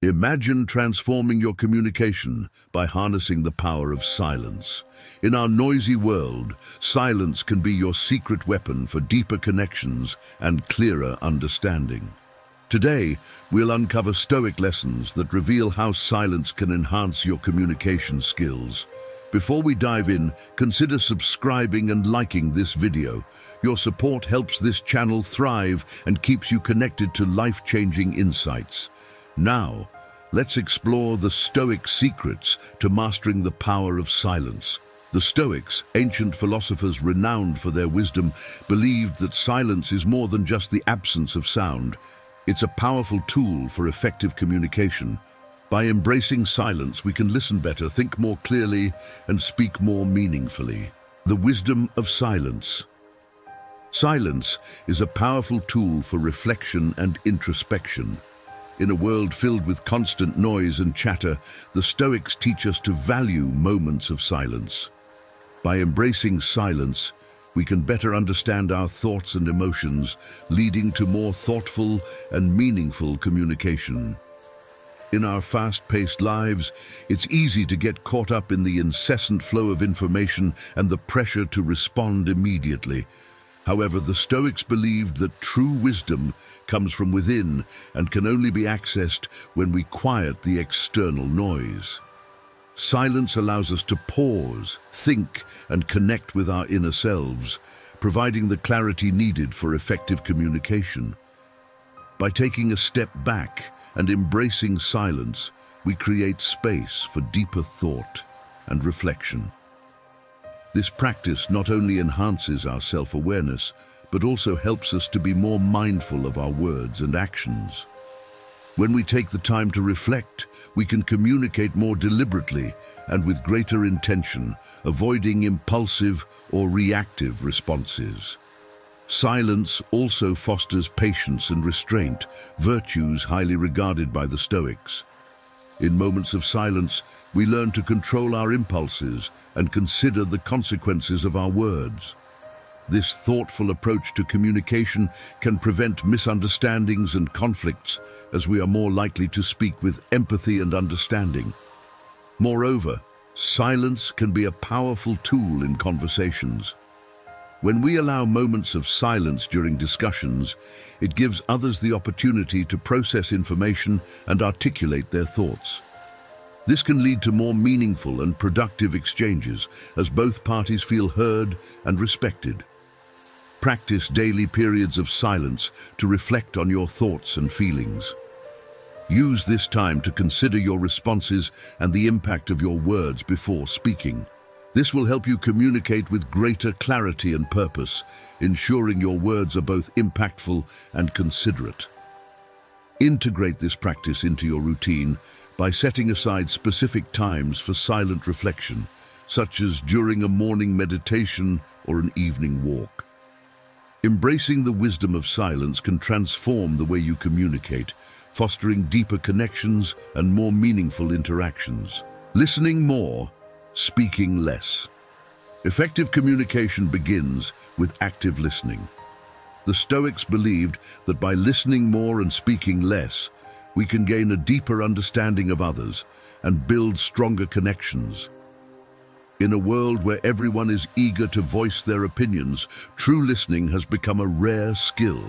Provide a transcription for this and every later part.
Imagine transforming your communication by harnessing the power of silence. In our noisy world, silence can be your secret weapon for deeper connections and clearer understanding. Today, we'll uncover Stoic lessons that reveal how silence can enhance your communication skills. Before we dive in, consider subscribing and liking this video. Your support helps this channel thrive and keeps you connected to life-changing insights. Now, let's explore the Stoic secrets to mastering the power of silence. The Stoics, ancient philosophers renowned for their wisdom, believed that silence is more than just the absence of sound. It's a powerful tool for effective communication. By embracing silence, we can listen better, think more clearly, and speak more meaningfully. The wisdom of silence. Silence is a powerful tool for reflection and introspection. In a world filled with constant noise and chatter, the Stoics teach us to value moments of silence. By embracing silence, we can better understand our thoughts and emotions, leading to more thoughtful and meaningful communication. In our fast-paced lives, it's easy to get caught up in the incessant flow of information and the pressure to respond immediately. However, the Stoics believed that true wisdom comes from within and can only be accessed when we quiet the external noise. Silence allows us to pause, think, and connect with our inner selves, providing the clarity needed for effective communication. By taking a step back and embracing silence, we create space for deeper thought and reflection. This practice not only enhances our self-awareness, but also helps us to be more mindful of our words and actions. When we take the time to reflect, we can communicate more deliberately and with greater intention, avoiding impulsive or reactive responses. Silence also fosters patience and restraint, virtues highly regarded by the Stoics. In moments of silence, we learn to control our impulses and consider the consequences of our words. This thoughtful approach to communication can prevent misunderstandings and conflicts, as we are more likely to speak with empathy and understanding. Moreover, silence can be a powerful tool in conversations. When we allow moments of silence during discussions, it gives others the opportunity to process information and articulate their thoughts. This can lead to more meaningful and productive exchanges, as both parties feel heard and respected. Practice daily periods of silence to reflect on your thoughts and feelings. Use this time to consider your responses and the impact of your words before speaking. This will help you communicate with greater clarity and purpose, ensuring your words are both impactful and considerate. Integrate this practice into your routine by setting aside specific times for silent reflection, such as during a morning meditation or an evening walk. Embracing the wisdom of silence can transform the way you communicate, fostering deeper connections and more meaningful interactions. Listening more, speaking less. Effective communication begins with active listening. The Stoics believed that by listening more and speaking less, we can gain a deeper understanding of others and build stronger connections. In a world where everyone is eager to voice their opinions, true listening has become a rare skill.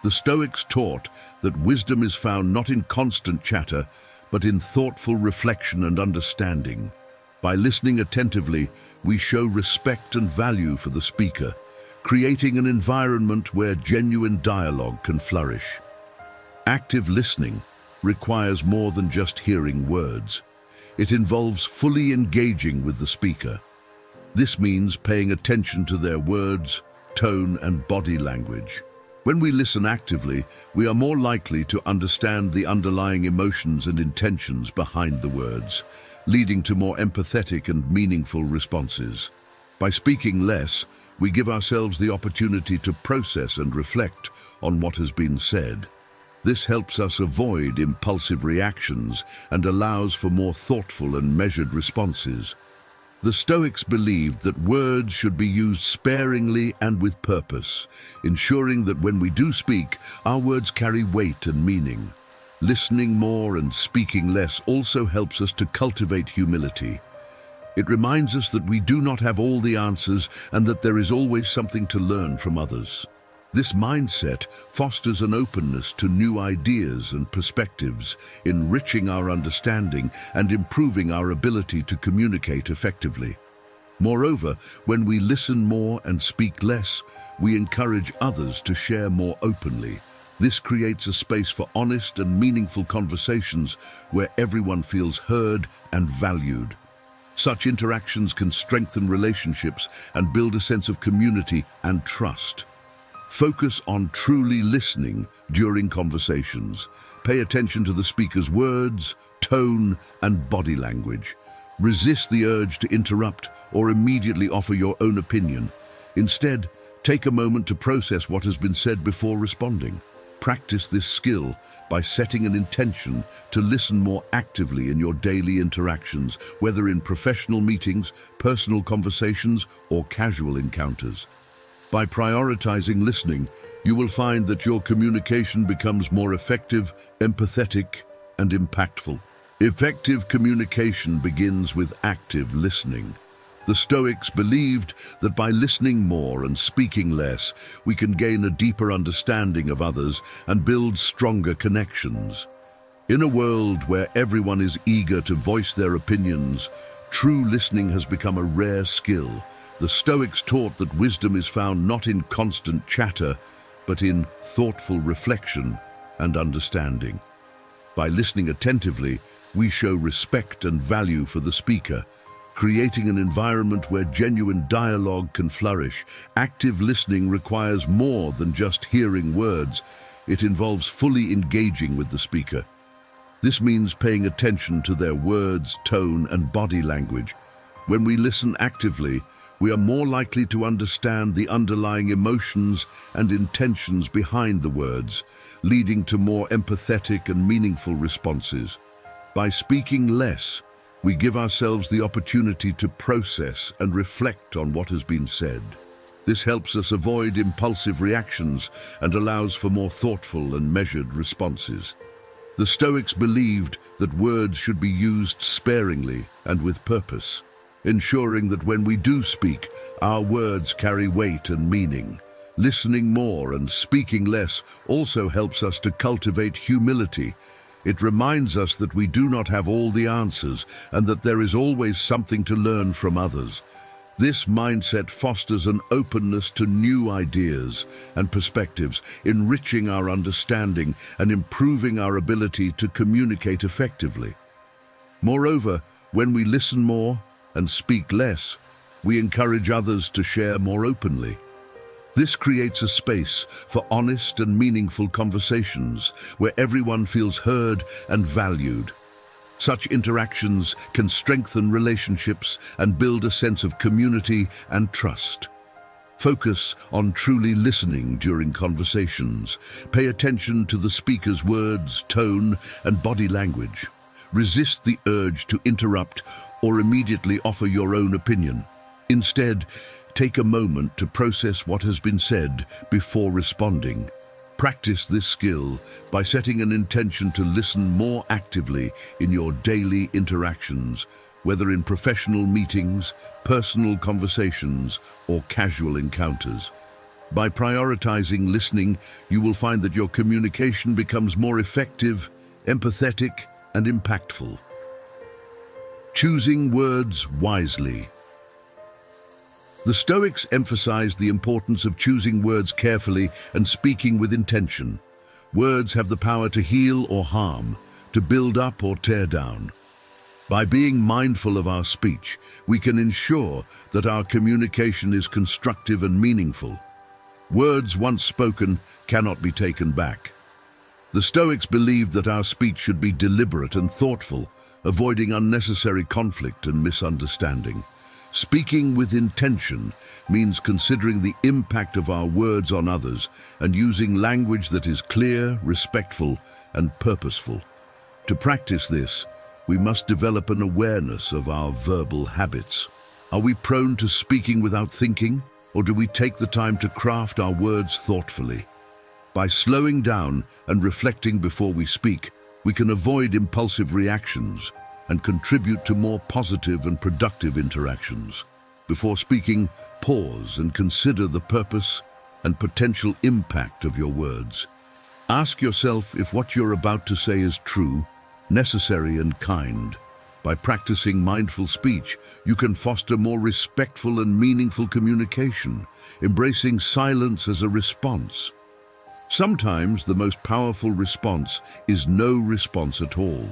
The Stoics taught that wisdom is found not in constant chatter, but in thoughtful reflection and understanding. By listening attentively, we show respect and value for the speaker, creating an environment where genuine dialogue can flourish. Active listening requires more than just hearing words. It involves fully engaging with the speaker. This means paying attention to their words, tone, and body language. When we listen actively, we are more likely to understand the underlying emotions and intentions behind the words, leading to more empathetic and meaningful responses. By speaking less, we give ourselves the opportunity to process and reflect on what has been said. This helps us avoid impulsive reactions and allows for more thoughtful and measured responses. The Stoics believed that words should be used sparingly and with purpose, ensuring that when we do speak, our words carry weight and meaning. Listening more and speaking less also helps us to cultivate humility. It reminds us that we do not have all the answers and that there is always something to learn from others. This mindset fosters an openness to new ideas and perspectives, enriching our understanding and improving our ability to communicate effectively. Moreover, when we listen more and speak less, we encourage others to share more openly. This creates a space for honest and meaningful conversations where everyone feels heard and valued. Such interactions can strengthen relationships and build a sense of community and trust. Focus on truly listening during conversations. Pay attention to the speaker's words, tone, and body language. Resist the urge to interrupt or immediately offer your own opinion. Instead, take a moment to process what has been said before responding. Practice this skill by setting an intention to listen more actively in your daily interactions, whether in professional meetings, personal conversations, or casual encounters. By prioritizing listening, you will find that your communication becomes more effective, empathetic, and impactful. Effective communication begins with active listening. The Stoics believed that by listening more and speaking less, we can gain a deeper understanding of others and build stronger connections. In a world where everyone is eager to voice their opinions, true listening has become a rare skill. The Stoics taught that wisdom is found not in constant chatter, but in thoughtful reflection and understanding. By listening attentively, we show respect and value for the speaker, creating an environment where genuine dialogue can flourish. Active listening requires more than just hearing words. It involves fully engaging with the speaker. This means paying attention to their words, tone, and body language. When we listen actively, we are more likely to understand the underlying emotions and intentions behind the words, leading to more empathetic and meaningful responses. By speaking less, we give ourselves the opportunity to process and reflect on what has been said. This helps us avoid impulsive reactions and allows for more thoughtful and measured responses. The Stoics believed that words should be used sparingly and with purpose, ensuring that when we do speak, our words carry weight and meaning. Listening more and speaking less also helps us to cultivate humility. It reminds us that we do not have all the answers and that there is always something to learn from others. This mindset fosters an openness to new ideas and perspectives, enriching our understanding and improving our ability to communicate effectively. Moreover, when we listen more and speak less, we encourage others to share more openly. This creates a space for honest and meaningful conversations where everyone feels heard and valued. Such interactions can strengthen relationships and build a sense of community and trust. Focus on truly listening during conversations. Pay attention to the speaker's words, tone, and body language. Resist the urge to interrupt or immediately offer your own opinion. Instead, take a moment to process what has been said before responding. Practice this skill by setting an intention to listen more actively in your daily interactions, whether in professional meetings, personal conversations, or casual encounters. By prioritizing listening, you will find that your communication becomes more effective, empathetic, and impactful. Choosing words wisely. The Stoics emphasized the importance of choosing words carefully and speaking with intention. Words have the power to heal or harm, to build up or tear down. By being mindful of our speech, we can ensure that our communication is constructive and meaningful. Words once spoken cannot be taken back. The Stoics believed that our speech should be deliberate and thoughtful, avoiding unnecessary conflict and misunderstanding. Speaking with intention means considering the impact of our words on others and using language that is clear, respectful, and purposeful. To practice this, we must develop an awareness of our verbal habits. Are we prone to speaking without thinking, or do we take the time to craft our words thoughtfully? By slowing down and reflecting before we speak, We can avoid impulsive reactions and contribute to more positive and productive interactions. Before speaking, pause and consider the purpose and potential impact of your words. Ask yourself if what you're about to say is true, necessary, and kind. By practicing mindful speech, you can foster more respectful and meaningful communication, embracing silence as a response. Sometimes the most powerful response is no response at all.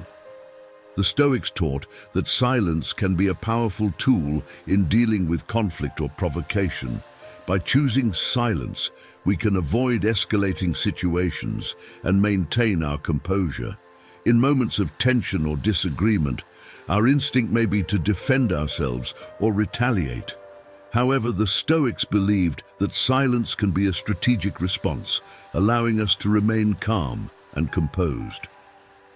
The Stoics taught that silence can be a powerful tool in dealing with conflict or provocation. By choosing silence, we can avoid escalating situations and maintain our composure. In moments of tension or disagreement, our instinct may be to defend ourselves or retaliate. However, the Stoics believed that silence can be a strategic response, allowing us to remain calm and composed.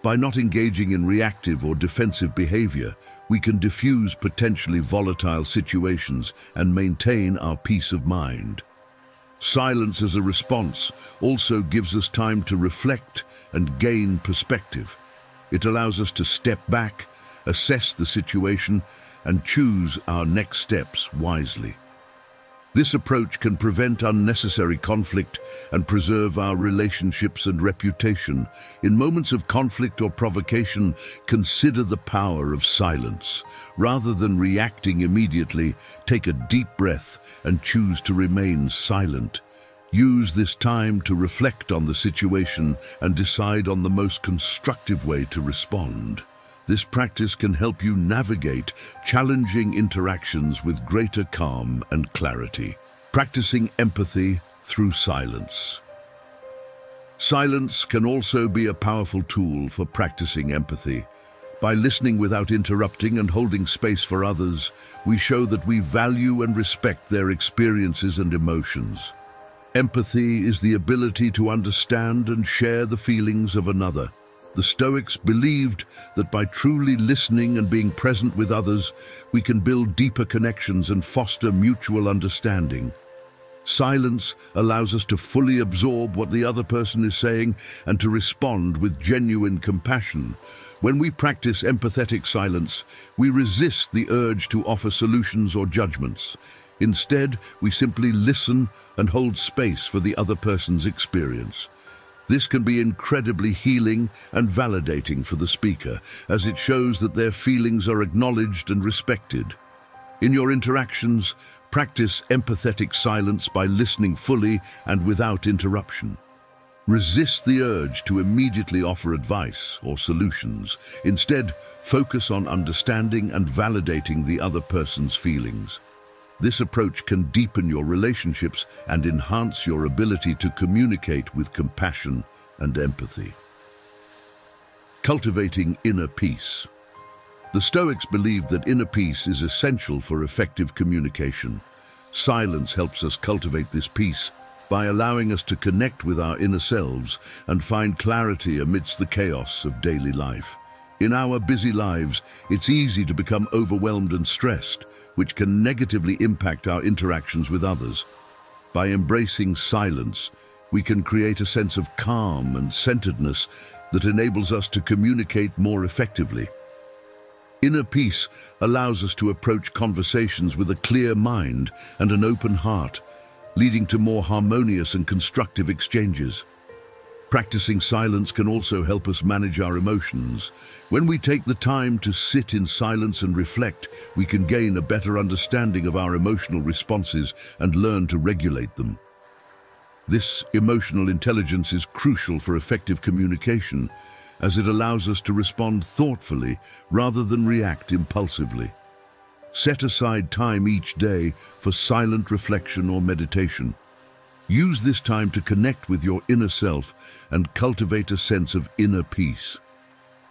By not engaging in reactive or defensive behavior, we can diffuse potentially volatile situations and maintain our peace of mind. Silence as a response also gives us time to reflect and gain perspective. It allows us to step back, assess the situation, and choose our next steps wisely. This approach can prevent unnecessary conflict and preserve our relationships and reputation. In moments of conflict or provocation, consider the power of silence. Rather than reacting immediately, take a deep breath and choose to remain silent. Use this time to reflect on the situation and decide on the most constructive way to respond. This practice can help you navigate challenging interactions with greater calm and clarity. Practicing empathy through silence. Silence can also be a powerful tool for practicing empathy. By listening without interrupting and holding space for others, we show that we value and respect their experiences and emotions. Empathy is the ability to understand and share the feelings of another. The Stoics believed that by truly listening and being present with others, we can build deeper connections and foster mutual understanding. Silence allows us to fully absorb what the other person is saying and to respond with genuine compassion. When we practice empathetic silence, we resist the urge to offer solutions or judgments. Instead, we simply listen and hold space for the other person's experience. This can be incredibly healing and validating for the speaker, as it shows that their feelings are acknowledged and respected. In your interactions, practice empathetic silence by listening fully and without interruption. Resist the urge to immediately offer advice or solutions. Instead, focus on understanding and validating the other person's feelings. This approach can deepen your relationships and enhance your ability to communicate with compassion and empathy. Cultivating inner peace. The Stoics believed that inner peace is essential for effective communication. Silence helps us cultivate this peace by allowing us to connect with our inner selves and find clarity amidst the chaos of daily life. In our busy lives, it's easy to become overwhelmed and stressed, which can negatively impact our interactions with others. By embracing silence, we can create a sense of calm and centeredness that enables us to communicate more effectively. Inner peace allows us to approach conversations with a clear mind and an open heart, leading to more harmonious and constructive exchanges. Practicing silence can also help us manage our emotions. When we take the time to sit in silence and reflect, we can gain a better understanding of our emotional responses and learn to regulate them. This emotional intelligence is crucial for effective communication, as it allows us to respond thoughtfully rather than react impulsively. Set aside time each day for silent reflection or meditation. Use this time to connect with your inner self and cultivate a sense of inner peace.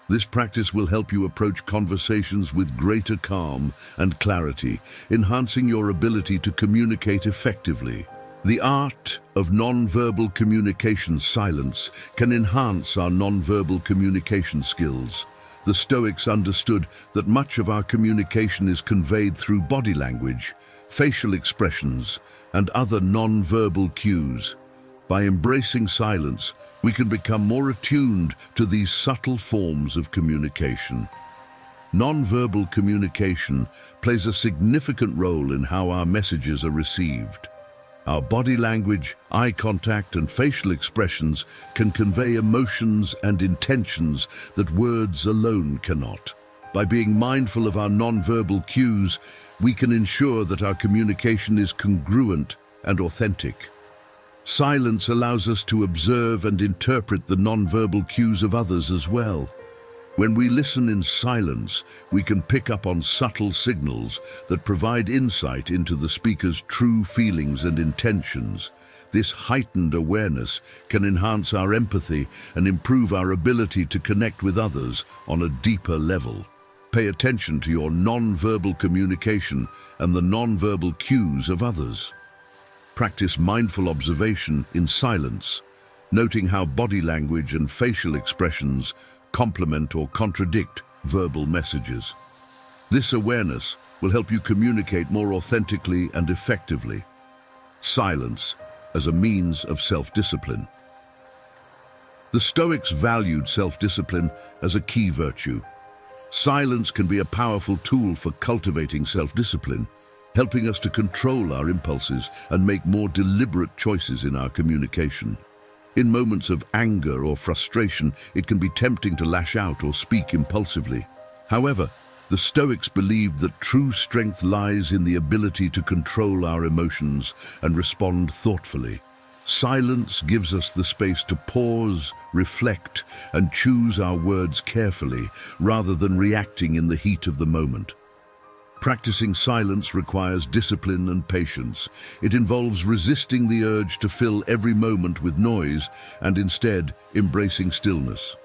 This practice will help you approach conversations with greater calm and clarity, enhancing your ability to communicate effectively. The art of nonverbal communication silence can enhance our nonverbal communication skills. The Stoics understood that much of our communication is conveyed through body language, facial expressions, and other non-verbal cues. By embracing silence, we can become more attuned to these subtle forms of communication. Non-verbal communication plays a significant role in how our messages are received. Our body language, eye contact, and facial expressions can convey emotions and intentions that words alone cannot. By being mindful of our non-verbal cues, we can ensure that our communication is congruent and authentic. Silence allows us to observe and interpret the non-verbal cues of others as well. When we listen in silence, we can pick up on subtle signals that provide insight into the speaker's true feelings and intentions. This heightened awareness can enhance our empathy and improve our ability to connect with others on a deeper level. Pay attention to your non-verbal communication and the non-verbal cues of others. Practice mindful observation in silence, noting how body language and facial expressions complement or contradict verbal messages. This awareness will help you communicate more authentically and effectively. Silence as a means of self-discipline. The Stoics valued self-discipline as a key virtue. Silence can be a powerful tool for cultivating self-discipline, helping us to control our impulses and make more deliberate choices in our communication. In moments of anger or frustration, it can be tempting to lash out or speak impulsively. However, the Stoics believed that true strength lies in the ability to control our emotions and respond thoughtfully. Silence gives us the space to pause, reflect, and choose our words carefully, rather than reacting in the heat of the moment. Practicing silence requires discipline and patience. It involves resisting the urge to fill every moment with noise and instead embracing stillness.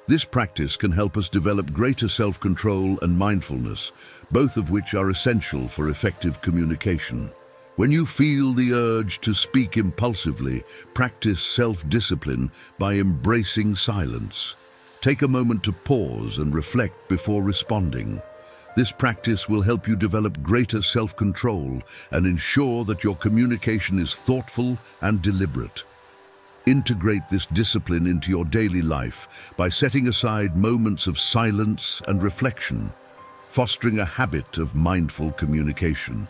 This practice can help us develop greater self-control and mindfulness, both of which are essential for effective communication. When you feel the urge to speak impulsively, practice self-discipline by embracing silence. Take a moment to pause and reflect before responding. This practice will help you develop greater self-control and ensure that your communication is thoughtful and deliberate. Integrate this discipline into your daily life by setting aside moments of silence and reflection, fostering a habit of mindful communication.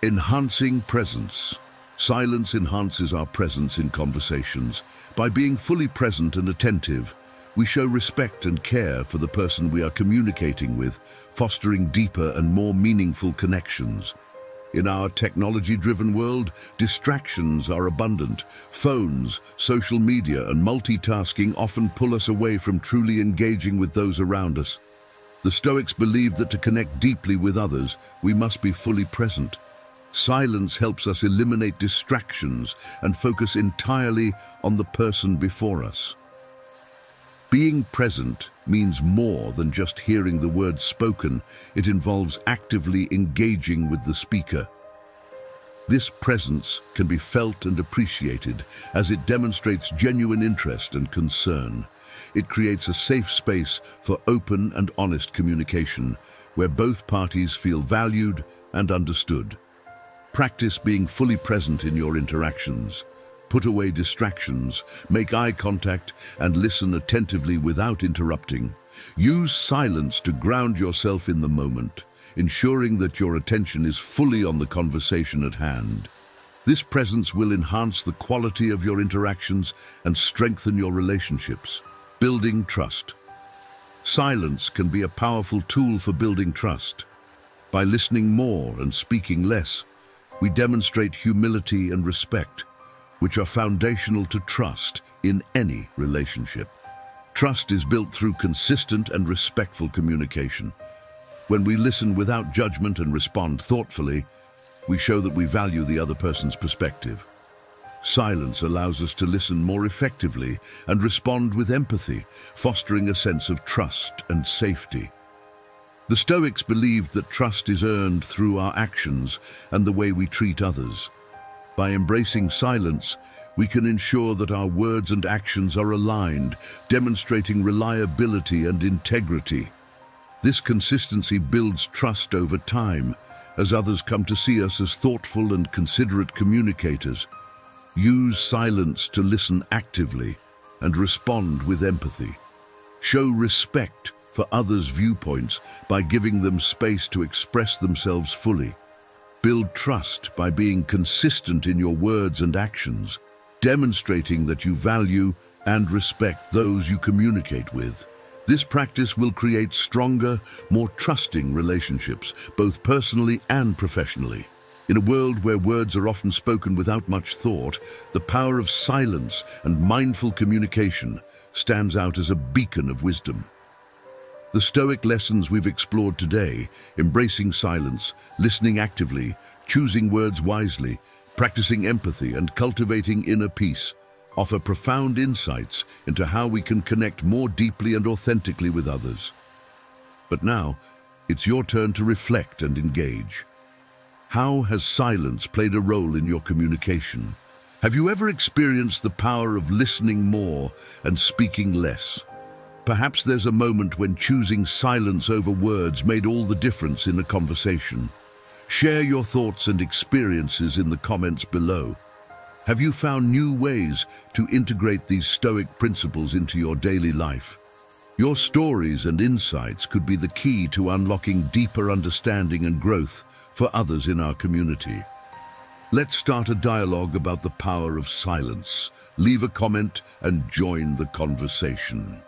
Enhancing presence. Silence enhances our presence in conversations. By being fully present and attentive, we show respect and care for the person we are communicating with, fostering deeper and more meaningful connections. In our technology-driven world, distractions are abundant. Phones, social media, and multitasking often pull us away from truly engaging with those around us. The Stoics believed that to connect deeply with others, we must be fully present. Silence helps us eliminate distractions and focus entirely on the person before us. Being present means more than just hearing the words spoken. It involves actively engaging with the speaker. This presence can be felt and appreciated as it demonstrates genuine interest and concern. It creates a safe space for open and honest communication, where both parties feel valued and understood. Practice being fully present in your interactions. Put away distractions, make eye contact, and listen attentively without interrupting. Use silence to ground yourself in the moment, ensuring that your attention is fully on the conversation at hand. This presence will enhance the quality of your interactions and strengthen your relationships. Building trust. Silence can be a powerful tool for building trust. By listening more and speaking less, we demonstrate humility and respect, which are foundational to trust in any relationship. Trust is built through consistent and respectful communication. When we listen without judgment and respond thoughtfully, we show that we value the other person's perspective. Silence allows us to listen more effectively and respond with empathy, fostering a sense of trust and safety. The Stoics believed that trust is earned through our actions and the way we treat others. By embracing silence, we can ensure that our words and actions are aligned, demonstrating reliability and integrity. This consistency builds trust over time, as others come to see us as thoughtful and considerate communicators. Use silence to listen actively and respond with empathy. Show respect for others' viewpoints by giving them space to express themselves fully. Build trust by being consistent in your words and actions, demonstrating that you value and respect those you communicate with. This practice will create stronger, more trusting relationships, both personally and professionally. In a world where words are often spoken without much thought, the power of silence and mindful communication stands out as a beacon of wisdom. The Stoic lessons we've explored today, embracing silence, listening actively, choosing words wisely, practicing empathy, and cultivating inner peace, offer profound insights into how we can connect more deeply and authentically with others. But now, it's your turn to reflect and engage. How has silence played a role in your communication? Have you ever experienced the power of listening more and speaking less? Perhaps there's a moment when choosing silence over words made all the difference in a conversation. Share your thoughts and experiences in the comments below. Have you found new ways to integrate these Stoic principles into your daily life? Your stories and insights could be the key to unlocking deeper understanding and growth for others in our community. Let's start a dialogue about the power of silence. Leave a comment and join the conversation.